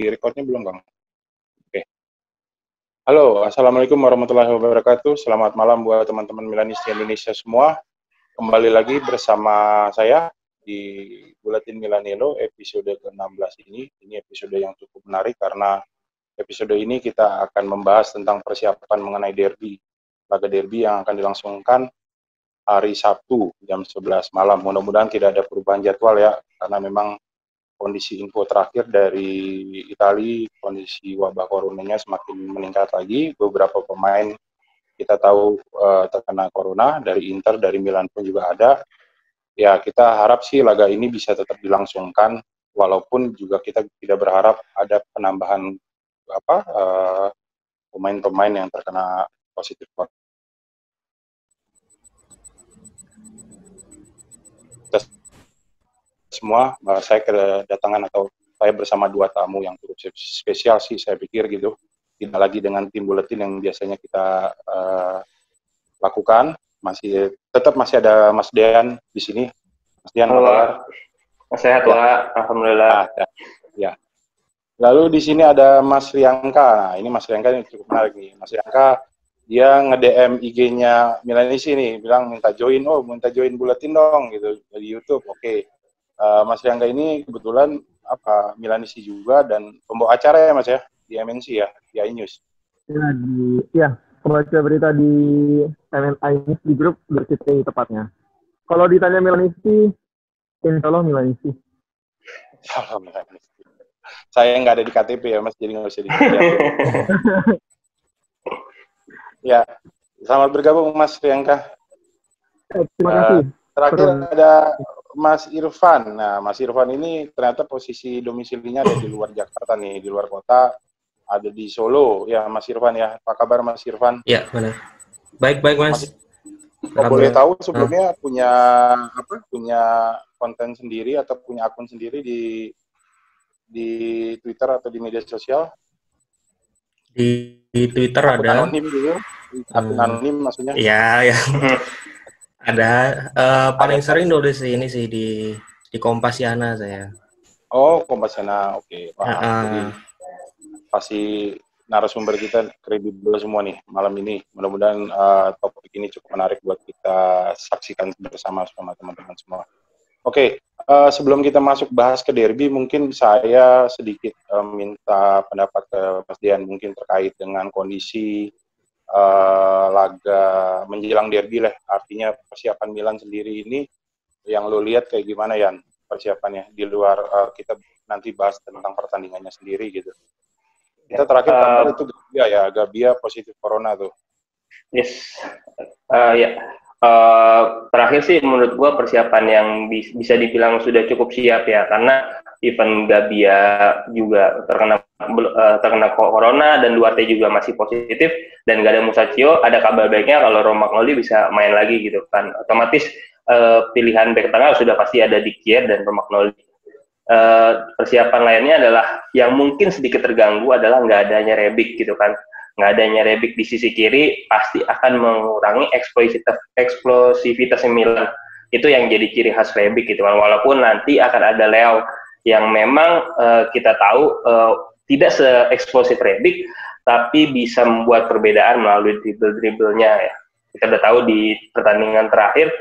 Recordnya belum, Bang? Oke. Halo, Assalamualaikum warahmatullahi wabarakatuh. Selamat malam buat teman-teman Milanis di Indonesia semua. Kembali lagi bersama saya di Buletin Milanello episode ke-16 ini. Ini episode yang cukup menarik karena episode ini kita akan membahas tentang persiapan mengenai derby. Laga derby yang akan dilangsungkan hari Sabtu jam 11 malam. Mudah-mudahan tidak ada perubahan jadwal ya, karena memang kondisi info terakhir dari Italia, kondisi wabah coronanya semakin meningkat lagi. Beberapa pemain kita tahu terkena corona, dari Inter, dari Milan pun juga ada. Ya, kita harap sih laga ini bisa tetap dilangsungkan, walaupun juga kita tidak berharap ada penambahan pemain-pemain yang terkena positif corona. Semua, saya kedatangan atau saya bersama dua tamu yang cukup spesial sih saya pikir gitu, tidak lagi dengan tim buletin yang biasanya kita lakukan, tetap masih ada Mas Dean di sini. Mas Dean, apa kabar? Sehat ya. Alhamdulillah. Ya. Lalu di sini ada Mas Riangka. Nah, ini Mas Riangka ini cukup menarik nih. Mas Riangka dia nge-DM IG-nya Milanisi nih, bilang minta join buletin dong gitu dari YouTube. Oke. Mas Riangga ini kebetulan Milanisi juga dan pembawa acara ya Mas ya di MNC ya, di iNews. Ya, pembaca berita di iNews di grup Berciti tepatnya. Kalau ditanya Milanisi, insya Allah Milanisi. Saya nggak ada di KTP ya Mas, jadi nggak usah dijawab. Ya, selamat bergabung Mas Riangka. Terima kasih. Terakhir ada Mas Irfan. Nah, Mas Irfan ini ternyata posisi domisilinya ada di luar Jakarta nih, di luar kota, ada di Solo. Ya, Mas Irfan ya. Apa kabar Mas Irfan? Ya, benar. Baik Mas. Boleh tahu sebelumnya punya konten sendiri atau punya akun sendiri di Twitter atau di media sosial? Di Twitter akun ada. Anonim dulu. Akun anonim maksudnya? Iya. Ada paling sering nulis ini sih di Kompasiana saya. Oh, Kompasiana, oke. Jadi pasti narasumber kita kredibel semua nih malam ini. Mudah-mudahan topik ini cukup menarik buat kita saksikan bersama teman-teman semua. Oke, sebelum kita masuk bahas ke derby, mungkin saya sedikit minta pendapat ke Mas Dian mungkin terkait dengan kondisi laga menjelang derby lah, artinya persiapan Milan sendiri ini yang lo lihat kayak gimana Yan persiapannya di luar kita nanti bahas tentang pertandingannya sendiri gitu. Kita terakhir kabar itu Gabbia positif corona tuh. Yes, terakhir sih menurut gua persiapan yang bisa dibilang sudah cukup siap ya, karena event Gabbia juga terkena corona dan Duarte juga masih positif dan gak ada Musacchio. Ada kabar baiknya kalau Romagnoli bisa main lagi gitu kan, otomatis pilihan bek tengah sudah pasti ada di Kier dan Romagnoli. Persiapan lainnya adalah yang mungkin sedikit terganggu adalah nggak adanya Rebic gitu kan. Nggak adanya Rebic di sisi kiri pasti akan mengurangi eksplosivitas Milan. Itu yang jadi ciri khas Rebic gitu kan. Walaupun nanti akan ada Leo yang memang kita tahu tidak se-eksplosif Rebic, tapi bisa membuat perbedaan melalui dribble-dribblenya ya. Kita udah tahu di pertandingan terakhir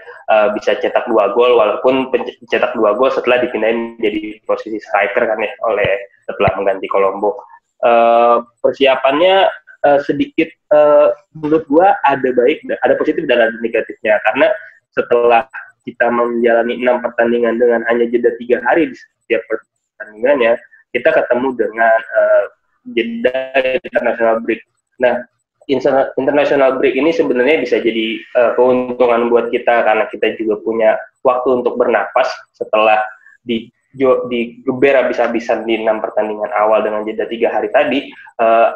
bisa cetak 2 gol, walaupun cetak 2 gol setelah dipindahin jadi posisi striker kan ya setelah mengganti Colombo. Persiapannya sedikit menurut gua ada positif dan ada negatifnya, karena setelah kita menjalani 6 pertandingan dengan hanya jeda 3 hari di setiap pertandingannya, kita ketemu dengan jeda international break. Nah, international break ini sebenarnya bisa jadi keuntungan buat kita, karena kita juga punya waktu untuk bernapas setelah digeber habis-habisan di 6 pertandingan awal dengan jeda 3 hari tadi.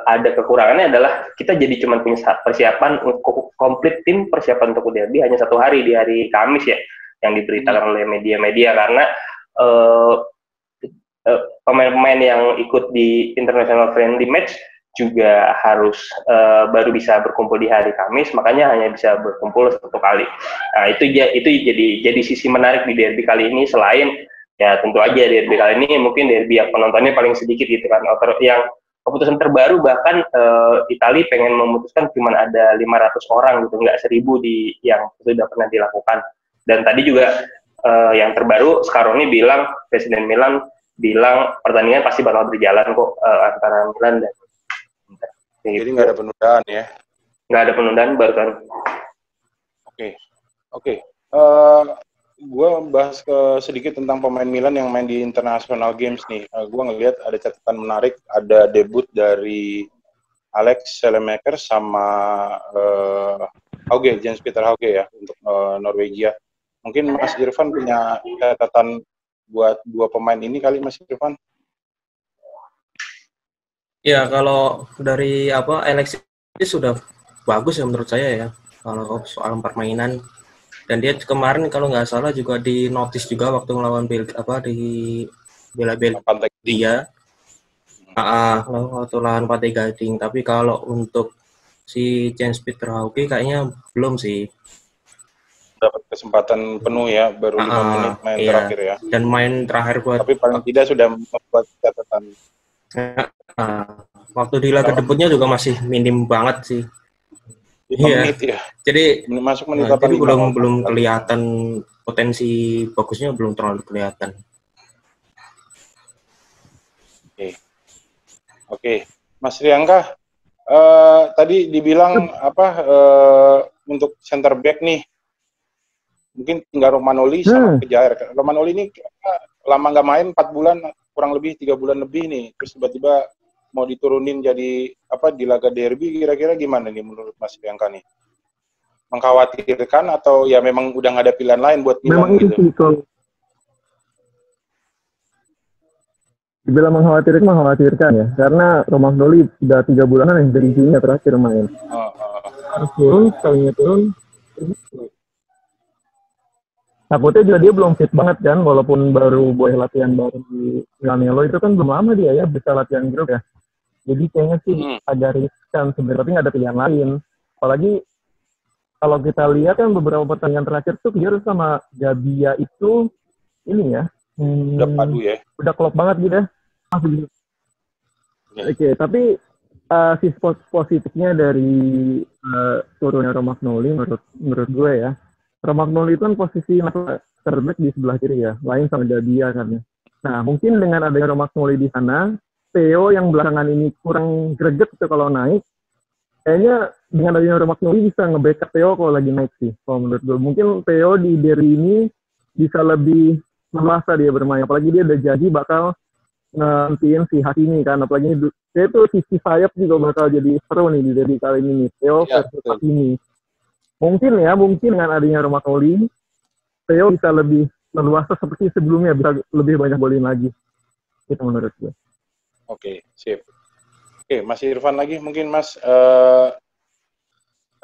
Ada kekurangannya adalah kita jadi cuma punya persiapan untuk komplit tim persiapan untuk derby hanya 1 hari di hari Kamis ya, yang diberitakan oleh media-media, karena pemain-pemain yang ikut di international friendly match juga harus baru bisa berkumpul di hari Kamis, makanya hanya bisa berkumpul 1 kali. Nah, itu jadi sisi menarik di derby kali ini. Selain Ya tentu aja derby kali ini mungkin derby yang penontonnya paling sedikit gitu kan. Yang keputusan terbaru bahkan Italia pengen memutuskan cuma ada 500 orang gitu, nggak 1.000 di yang sudah pernah dilakukan. Dan tadi juga yang terbaru Scaroni bilang, Presiden Milan bilang pertandingan pasti bakal berjalan kok antara Milan dan Inter. Jadi nggak ada penundaan ya? Nggak ada penundaan bahkan. Oke. Gue bahas sedikit tentang pemain Milan yang main di International Games nih. Gue ngelihat ada catatan menarik, ada debut dari Alex Selemakers sama Hauge, Jens Peter Hauge ya untuk Norwegia. Mungkin Mas Irfan punya catatan buat dua pemain ini kali, Mas Irfan? Ya, kalau dari Alexis sudah bagus ya menurut saya ya. Kalau soal permainan, dan dia kemarin kalau nggak salah juga di notice juga waktu melawan di Belgia. Waktu lawan Pantai Gading. Tapi kalau untuk si Jens Peter Hauge kayaknya belum sih. Dapat kesempatan penuh ya, baru 5 menit main terakhir ya. Dan main terakhir buat. Tapi paling tidak sudah membuat catatan. Waktu di laga debutnya juga masih minim banget sih. 5 menit ya. Jadi masuk menit jadi belum kelihatan potensi bagusnya, belum terlalu kelihatan. Oke. Mas Riangka, tadi dibilang untuk center back nih, mungkin tinggal Romagnoli sama Kejair. Romagnoli ini lama nggak main, 4 bulan, kurang lebih 3 bulan lebih nih, terus tiba-tiba mau diturunin jadi di laga derby, kira-kira gimana nih menurut Mas Riangka nih? Mengkhawatirkan atau ya memang udah nggak ada pilihan lain buat Milan gitu? Kalau dibilang mengkhawatirkan ya, karena Romagnoli sudah 3 bulanan yang dari sini terakhir main. Harus turun, sekalinya turun. Takutnya juga dia belum fit banget kan, walaupun baru boleh latihan baru di Milanello, itu kan belum lama dia ya bisa latihan grup ya. Jadi kayaknya sih agak riskan sebenarnya, tapi nggak ada pilihan lain. Apalagi kalau kita lihat kan beberapa pertandingan terakhir tuh Kejair sama Gabia itu ini ya. Udah padu ya. Udah klop banget gitu ya. Oke, tapi sisi positifnya dari turunnya Romagnoli menurut gue ya. Romagnoli itu kan posisi terbaik di sebelah kiri ya, lain sama Gabia kan ya. Nah, mungkin dengan adanya Romagnoli di sana, Theo yang belakangan ini kurang greget tuh kalau naik, kayaknya dengan adanya Romagnoli bisa nge-backup Theo kalau lagi naik sih, kalau menurut gue. Mungkin Theo di derby ini bisa lebih leluasa dia bermain, apalagi dia udah jadi bakal ngantiin si Hakimi kan, apalagi dia tuh sisi sayap juga bakal jadi seru nih di derby kali ini nih, Theo versus Hakimi. Mungkin dengan adanya Romagnoli, Theo bisa lebih leluasa seperti sebelumnya, bisa lebih banyak golin lagi. Itu menurut gue. Oke, sip. Oke, Mas Irfan lagi mungkin Mas,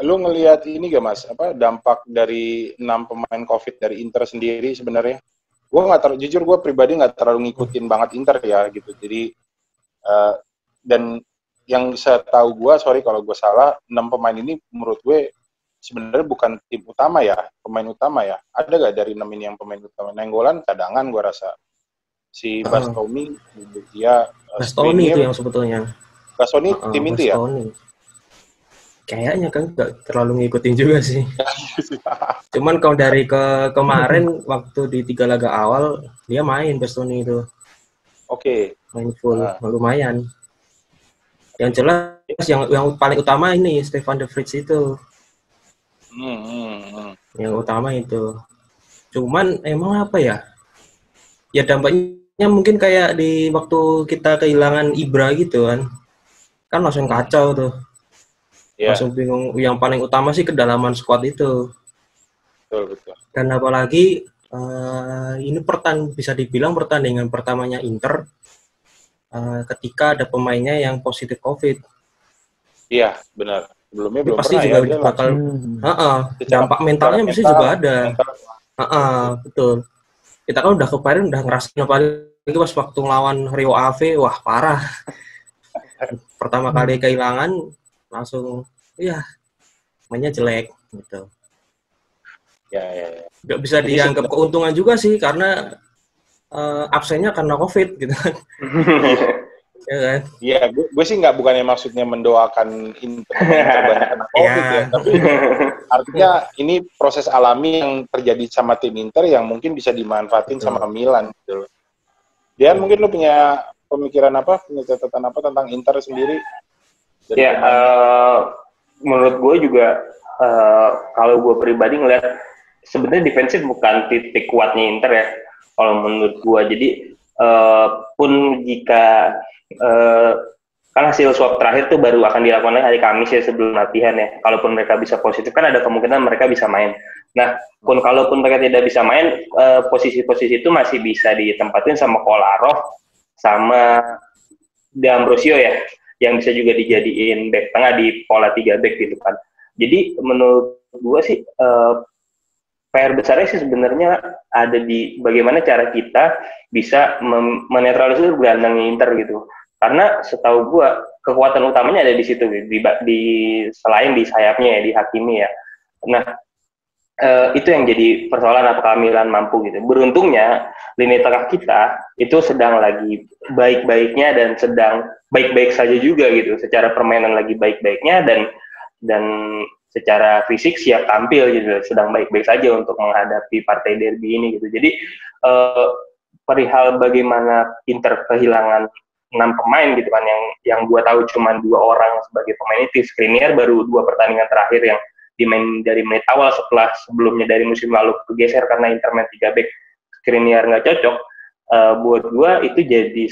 lu ngelihat ini gak Mas, dampak dari 6 pemain COVID dari Inter sendiri sebenarnya? Jujur gue pribadi nggak terlalu ngikutin banget Inter ya gitu. Jadi dan yang setahu gue, sorry kalau gue salah, 6 pemain ini menurut gue sebenarnya bukan tim utama ya, pemain utama ya. Ada gak dari 6 ini yang pemain utama? Nenggolan cadangan gue rasa. Si Bastoni, dia Bastoni itu yang sebetulnya. Bastoni tim itu ya? Kayaknya kan nggak terlalu ngikutin juga sih. Cuman kalau dari kemarin waktu di 3 laga awal dia main Bastoni itu. Oke. Main full, lumayan. Yang jelas yang paling utama ini Stefan de Vrij itu. Yang utama itu. Cuman emang apa ya? Ya dampaknya mungkin kayak di waktu kita kehilangan Ibra gitu kan. Kan langsung kacau tuh. Langsung bingung. Yang paling utama sih kedalaman squad itu. Betul. Dan apalagi ini bisa dibilang pertandingan pertamanya Inter ketika ada pemainnya yang positif COVID. Iya, benar. Sebelumnya belum pasti pernah juga ya. Bakal dampak mentalnya pasti juga ada. Betul. Kita kan kemarin udah ngerasain apalagi pas waktu ngelawan Rio Ave, wah parah. Pertama kali kehilangan langsung mainnya jelek gitu. Ya. Gak bisa dianggap keuntungan juga sih, karena absennya karena COVID gitu kan. Ya kan? Iya, gue sih bukannya maksudnya mendoakan Inter banyak kena COVID ya, tapi artinya ini proses alami yang terjadi sama tim Inter yang mungkin bisa dimanfaatin sama Milan gitu. Dian, mungkin lu punya pemikiran apa, punya catatan apa tentang Inter sendiri? Ya, menurut gue juga kalau gue pribadi ngeliat sebenarnya defensif bukan titik kuatnya Inter ya. Kalau menurut gue, jadi pun jika kan hasil swab terakhir tuh baru akan dilakukan hari Kamis ya sebelum latihan ya. Kalaupun mereka bisa positif kan ada kemungkinan mereka bisa main. Nah, kalaupun mereka tidak bisa main, posisi-posisi itu masih bisa ditempatin sama Kolarov sama D'Ambrosio ya, yang bisa juga dijadiin back tengah di pola 3 back gitu kan. Jadi menurut gue sih PR besarnya sih sebenarnya ada di bagaimana cara kita bisa menetralisir gelandangnya Inter gitu. Karena setahu gue kekuatan utamanya ada di situ, di selain di sayapnya ya, di Hakimi ya. Nah, itu yang jadi persoalan apakah Milan mampu gitu. Beruntungnya lini tengah kita itu sedang lagi baik-baiknya dan sedang baik-baik saja juga gitu. Secara permainan lagi baik-baiknya dan secara fisik siap tampil gitu. Sedang baik-baik saja untuk menghadapi partai derby ini gitu. Jadi perihal bagaimana Inter kehilangan 6 pemain gitu kan, yang gue tahu cuma 2 orang sebagai pemain itu. Skriniar baru 2 pertandingan terakhir yang dimain dari menit awal setelah sebelumnya dari musim lalu kegeser karena Inter main 3 back. Skriniar nggak cocok. Buat gue itu jadi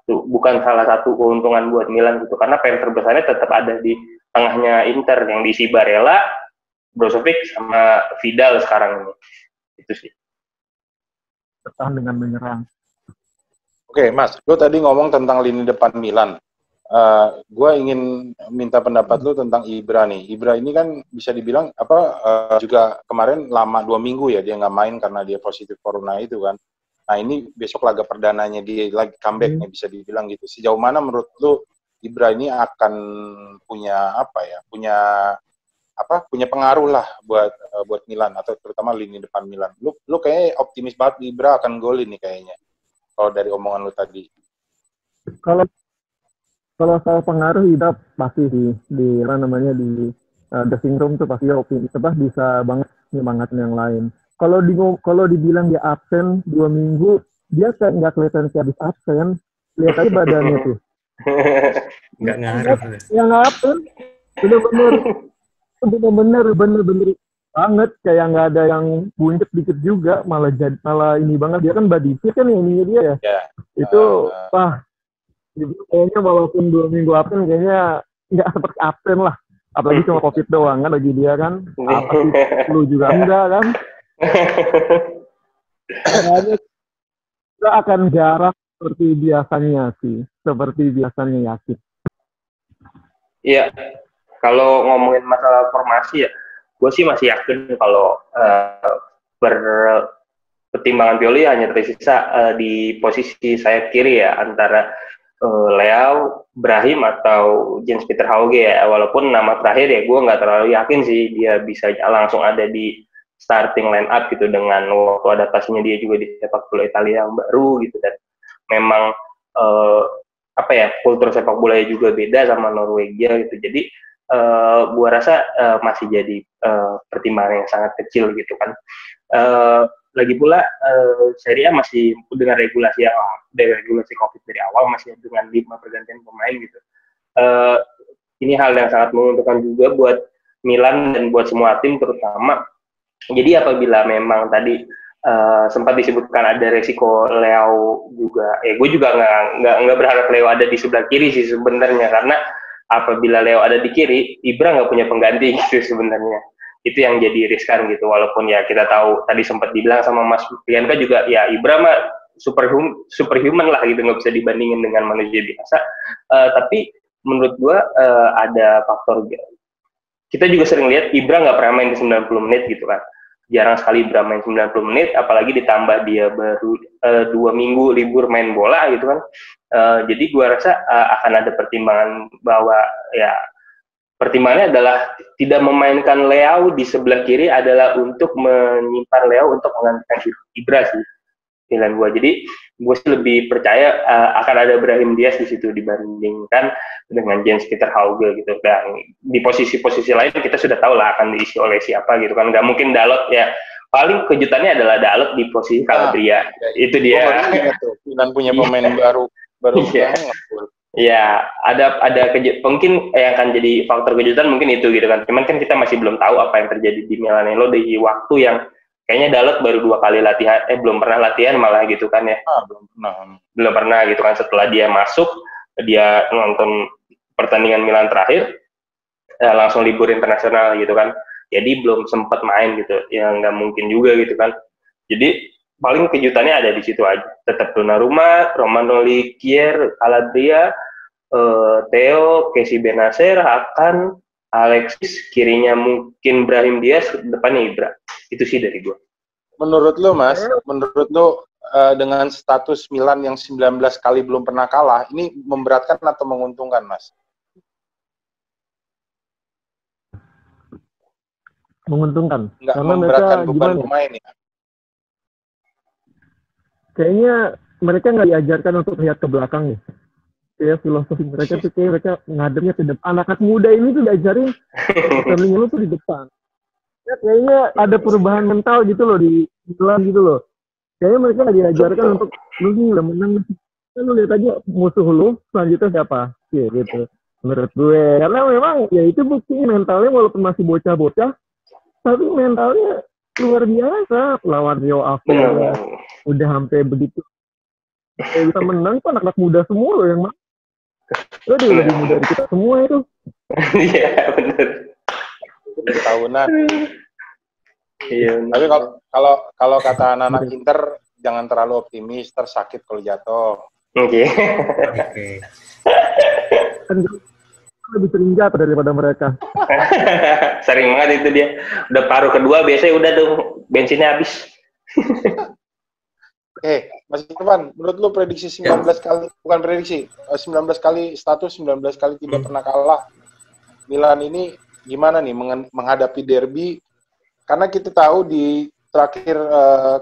bukan salah satu keuntungan buat Milan gitu, karena PR terbesarnya tetap ada di tengahnya Inter yang diisi Barella, Brozovic sama Vidal sekarang ini. Itu sih. Bertahan dengan menyerang. Oke, Mas, lo tadi ngomong tentang lini depan Milan. Gue ingin minta pendapat lo tentang Ibra nih. Ibra ini kan bisa dibilang juga kemarin lama 2 minggu ya dia nggak main karena dia positif corona itu kan. Nah ini besok laga perdananya dia lagi comeback-nya bisa dibilang gitu. Sejauh mana menurut lo Ibra ini akan punya punya pengaruh lah buat Milan atau terutama lini depan Milan. Lu kayaknya optimis banget Ibra akan golin nih kayaknya. Kalau dari omongan lu tadi. Kalau soal pengaruh Ibra pasti di dressing room tuh pasti optimis, bisa banget nyemangatin yang lain. Kalau dibilang dia absen 2 minggu, dia kayak nggak kelihatan kayak habis absen. Lihat aja badannya tuh. Nggak ngaruh. Yang absen bener-bener banget, kayak nggak ada yang buncit dikit juga, malah ini banget. Dia kan body fit kan ininya dia ya. Itu kayaknya walaupun 2 minggu absen kayaknya nggak seperti absen lah, apalagi cuma COVID doang kan bagi dia kan. Apa sih, lu juga enggak kan. Makanya kita akan jarang seperti biasanya yakin. Iya, kalau ngomongin masalah formasi ya, gue sih masih yakin kalau pertimbangan Pioli hanya tersisa di posisi sayap kiri ya, antara Leao, Brahim atau Jens Peter Hauge ya. Walaupun nama terakhir ya gue nggak terlalu yakin sih dia bisa langsung ada di starting line up gitu, dengan waktu adaptasinya dia juga di sepak bola Italia yang baru gitu, dan memang kultur sepak bolanya juga beda sama Norwegia gitu. Jadi gua rasa masih jadi pertimbangan yang sangat kecil gitu kan. Lagi pula Serie A masih dengan regulasi COVID dari awal, masih dengan 5 pergantian pemain gitu. Ini hal yang sangat menguntungkan juga buat Milan dan buat semua tim terutama. Jadi apabila memang tadi sempat disebutkan ada resiko Leao juga, gue juga nggak berharap Leao ada di sebelah kiri sih sebenarnya, karena apabila Leao ada di kiri, Ibra nggak punya pengganti gitu sebenarnya. Itu yang jadi riskan gitu. Walaupun ya kita tahu tadi sempat dibilang sama Mas Pianka juga, ya Ibra mah superhuman lah gitu, nggak bisa dibandingin dengan manusia biasa. Tapi menurut gue ada faktor, kita juga sering lihat Ibra nggak pernah main di 90 menit gitu kan. Jarang sekali Ibra main 90 menit, apalagi ditambah dia baru 2 minggu libur main bola gitu kan. Jadi gue rasa akan ada pertimbangan bahwa ya pertimbangannya adalah tidak memainkan Leao di sebelah kiri adalah untuk menyimpan Leao untuk menggantikan Ibra sih. pilihan gue. Jadi gue sih lebih percaya akan ada Brahim Diaz di situ dibandingkan dengan Jens Peter Hauge gitu. Dan di posisi-posisi lain kita sudah tahu lah akan diisi oleh siapa gitu kan. Nggak mungkin Dalot ya. Paling kejutannya adalah Dalot di posisi Calabria. Itu dia. Dan punya pemain baru iya. Ya, ada mungkin yang akan jadi faktor kejutan mungkin itu gitu kan. Cuman kan kita masih belum tahu apa yang terjadi di Milanello di waktu yang kayaknya Dalot baru 2 kali latihan, belum pernah latihan malah gitu kan ya. Belum pernah gitu kan. Setelah dia masuk, dia nonton pertandingan Milan terakhir, langsung libur internasional gitu kan. Jadi belum sempat main gitu. Ya nggak mungkin juga gitu kan. Jadi paling kejutannya ada di situ aja. Tetap Donnarumma, Romagnoli, Kier, Calabria, Theo, Casey Benacer, Hakan, Alexis, kirinya mungkin Brahim Diaz, depannya Ibra. Itu sih dari gue. Menurut lo Mas, dengan status Milan yang 19 kali belum pernah kalah, ini memberatkan atau menguntungkan Mas? Menguntungkan. Nggak karena memberatkan mereka beban pemain ya? Kayaknya mereka nggak diajarkan untuk lihat ke belakang nih. Kayak filosofi mereka tuh kayak mereka ngadepnya ke depan. Anak-anak muda ini tuh diajarin Sterling lu tuh di depan. Ya, kayaknya ada perubahan mental gitu loh di Milan gitu loh. Kayaknya mereka nggak diajarkan untuk lu nih udah menang. Kan lu lihat aja musuh lu selanjutnya siapa? Ya, gitu. Menurut gue. Karena memang ya itu buktinya mentalnya walaupun masih bocah-bocah, tapi mentalnya luar biasa. Lawan Rio Ave udah sampai begitu. Bisa menang tuh anak-anak muda semua loh yang mana. Lo udah lebih muda dari kita semua itu. Iya benar. Tahunan. Iya. Tapi kalau kata anak-anak Inter jangan terlalu optimis, tersakit kalau jatuh. Oke. Kan lebih sering jatuh daripada mereka. Sering banget itu dia. Udah paruh kedua biasanya udah tuh bensinnya habis. Mas Irfan, menurut lu prediksi 19 kali, bukan prediksi, 19 kali status, 19 kali tidak pernah kalah. Milan ini gimana nih menghadapi derby? Karena kita tahu di terakhir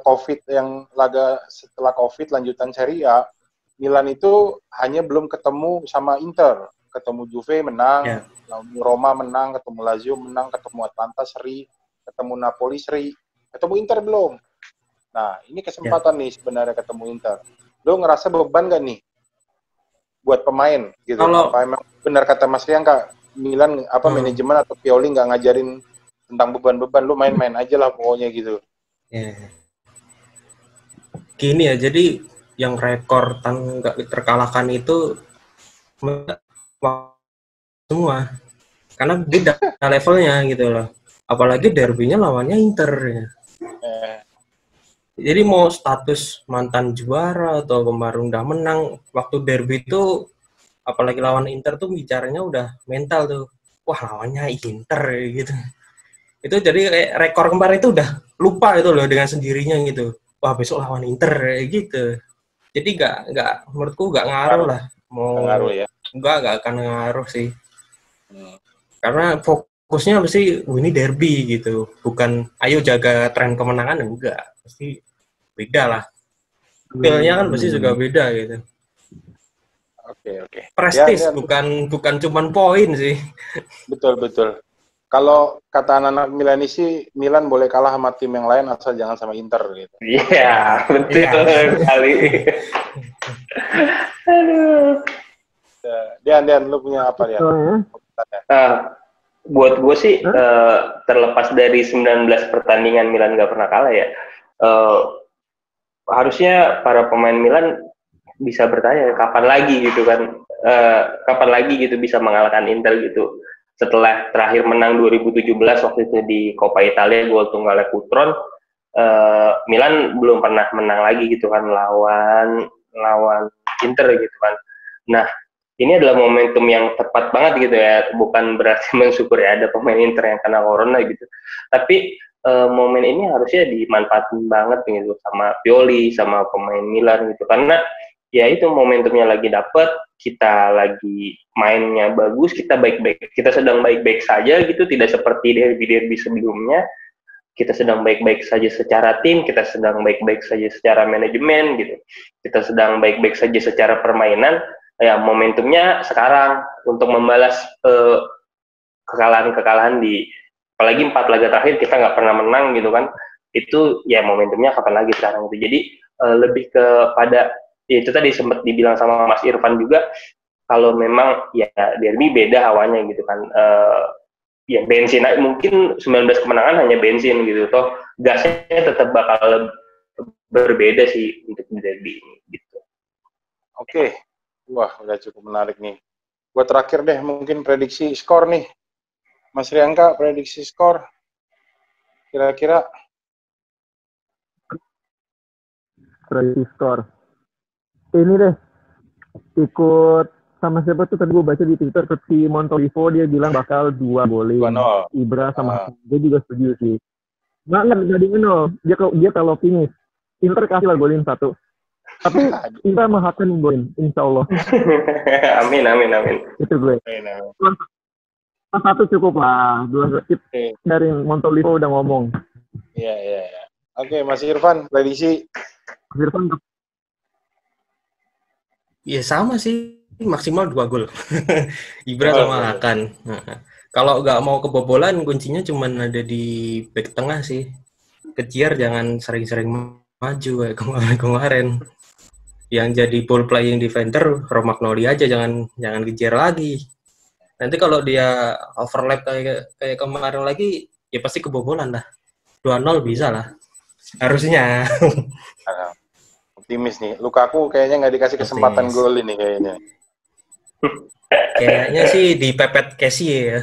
COVID yang laga setelah COVID lanjutan Serie A, Milan itu hanya belum ketemu sama Inter. Ketemu Juve menang, Roma menang, ketemu Lazio menang, ketemu Atalanta seri, ketemu Napoli seri, ketemu Inter belum. Nah, ini kesempatan nih sebenarnya ketemu Inter. Lo ngerasa beban gak nih buat pemain gitu? Apa emang benar kata Mas Rian Kak, Milan manajemen atau Pioli nggak ngajarin tentang beban-beban, lo main-main aja lah pokoknya gitu. Gini ya, jadi yang rekor nggak terkalahkan itu semua. Karena beda levelnya gitu loh. Apalagi derbynya lawannya Inter ya. Jadi mau status mantan juara atau kemarin udah menang, waktu derby itu apalagi lawan Inter tuh bicaranya udah mental tuh. Wah, lawannya Inter gitu. Itu jadi kayak rekor kemarin itu udah lupa itu loh dengan sendirinya gitu. Wah, besok lawan Inter gitu. Jadi nggak menurutku nggak ngaruh lah. Ngaruh ya. Nggak akan ngaruh sih. Karena fokusnya pasti ini derby gitu. Bukan ayo jaga tren kemenangan, enggak. Pasti beda lah. Feel-nya kan pasti juga beda gitu. Oke. Prestis bukan cuman poin sih. Betul. Kalau kata anak-anak Milan sih, Milan boleh kalah sama tim yang lain asal jangan sama Inter gitu. Iya, betul sekali. Aduh. Dian, lu punya apa ya? Buat gue sih terlepas dari 19 pertandingan Milan nggak pernah kalah ya. Harusnya para pemain Milan bisa bertanya kapan lagi gitu kan, kapan lagi gitu bisa mengalahkan Inter gitu. Setelah terakhir menang 2017 waktu itu di Coppa Italia gol tunggalnya Coutron, Milan belum pernah menang lagi gitu kan lawan Inter gitu kan. Nah, ini adalah momentum yang tepat banget gitu ya, bukan berarti mensyukuri ada pemain Inter yang kena corona gitu, tapi momen ini harusnya dimanfaatin banget gitu sama Pioli, sama pemain Milan gitu, karena ya itu momentumnya lagi dapet, kita lagi mainnya bagus, kita sedang baik-baik saja gitu, tidak seperti derby-derby sebelumnya, kita sedang baik-baik saja secara tim, kita sedang baik-baik saja secara manajemen gitu, kita sedang baik-baik saja secara permainan, ya momentumnya sekarang untuk membalas kekalahan-kekalahan di apalagi 4 laga terakhir kita nggak pernah menang gitu kan, itu ya momentumnya kapan lagi sekarang itu. Jadi lebih kepada ya itu tadi sempat dibilang sama Mas Irfan juga, kalau memang ya derby beda hawanya gitu kan, ya bensin mungkin 19 kemenangan hanya bensin gitu, toh gasnya tetap bakal berbeda sih untuk derby ini gitu. Oke. Wah, udah cukup menarik nih. Buat terakhir deh, mungkin prediksi skor nih. Mas Riangka, prediksi skor kira-kira? Prediksi skor. Ini deh, ikut sama siapa tuh tadi gue baca di Twitter, si Montolivo dia bilang bakal 2-0. Ibra sama dia juga setuju sih. Nggak di 0. Dia kalau finish Inter kasih lah golin 1. Tapi Ibra mengharapkan golin, insya Allah. Amin. Itu gue. Satu cukup lah. Dari Montolivo udah ngomong. Iya. Oke, Mas Irfan, prediksi. Mas Irfan. Ya sama sih, maksimal 2 gol. Ibra sama Hakan. Kalau nggak mau kebobolan, kuncinya cuma ada di back tengah sih. Kejar jangan sering-sering maju kayak kemarin. Yang jadi ball playing defender Romagnoli aja, jangan kejar lagi. Nanti kalau dia overlap kayak kemarin lagi, ya pasti kebobolan lah. 2-0 bisa lah. Harusnya. Optimis nih. Lukaku kayaknya nggak dikasih kesempatan gol ini kayaknya. Kayaknya sih dipepet Casey ya.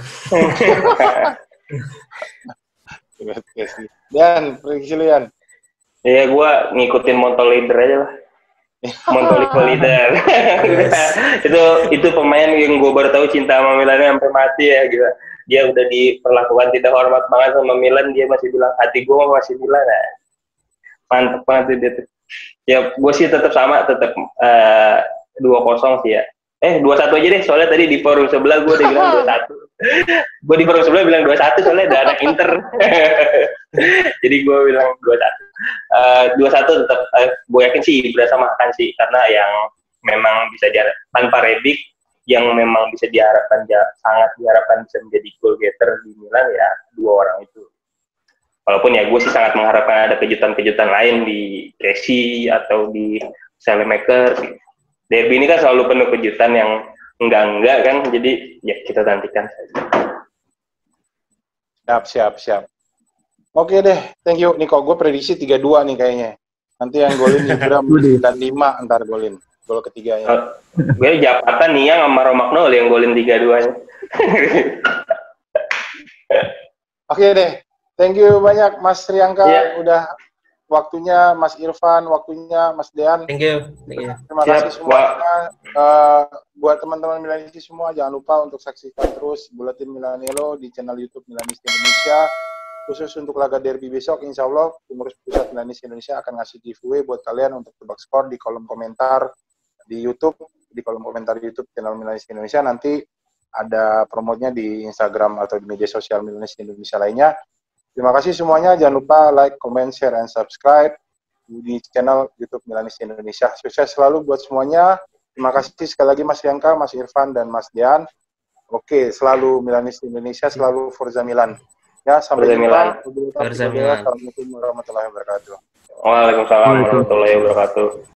Dan prediksi Lian. Ya gue ngikutin Montolivo aja lah. Montolivo leader. itu pemain yang gue baru tahu cinta sama Milan sampai mati ya gitu. Dia udah diperlakukan tidak hormat banget sama Milan, dia masih bilang hati gue masih Milan ya. Mantep banget dia tuh. Ya gue sih tetap 2-0 sih ya. 2-1 aja deh, soalnya tadi di forum sebelah gue udah bilang 2-1. Gue di forum sebelah bilang 2-1 soalnya ada anak Inter. Jadi gue bilang 2-1 tetap, gue yakin sih Ibra sama Hakan sih, karena yang memang bisa diharapkan tanpa Rebic, yang memang bisa diharapkan sangat diharapkan bisa menjadi goal getter di Milan ya 2 orang itu. Walaupun ya gue sih sangat mengharapkan ada kejutan-kejutan lain di Casey atau di Salemaker. Derby ini kan selalu penuh kejutan yang enggak kan, jadi ya kita nantikan saja. Siap. Oke deh, thank you. Nih kok gue prediksi 3-2 nih kayaknya. Nanti yang golin Ibra dan 5 ntar golin. Gol ketiganya. Gue Japatan Niang sama Romagnoli yang golin 3-2-nya. Oke deh. Thank you banyak Mas Riangka, udah waktunya Mas Irfan, waktunya Mas Dean. Thank you. Terima kasih semuanya. Buat teman-teman Milanisti semua, jangan lupa untuk saksikan terus Buletin Milanello di channel YouTube Milanisti Indonesia. Khusus untuk laga derby besok, insya Allah pengurus pusat Milanisti Indonesia akan ngasih giveaway buat kalian untuk tebak skor di kolom komentar di YouTube, channel Milanisti Indonesia. Nanti ada promonya di Instagram atau di media sosial Milanisti Indonesia lainnya. Terima kasih semuanya, jangan lupa like, comment, share, and subscribe di channel YouTube Milanisti Indonesia. Sukses selalu buat semuanya. Terima kasih sekali lagi Mas Riangka, Mas Irfan, dan Mas Dean. Oke, selalu Milanisti Indonesia, selalu Forza Milan. Ya, sampai jumpa. Forza Milan. Assalamualaikum warahmatullahi wabarakatuh. Waalaikumsalam warahmatullahi wabarakatuh.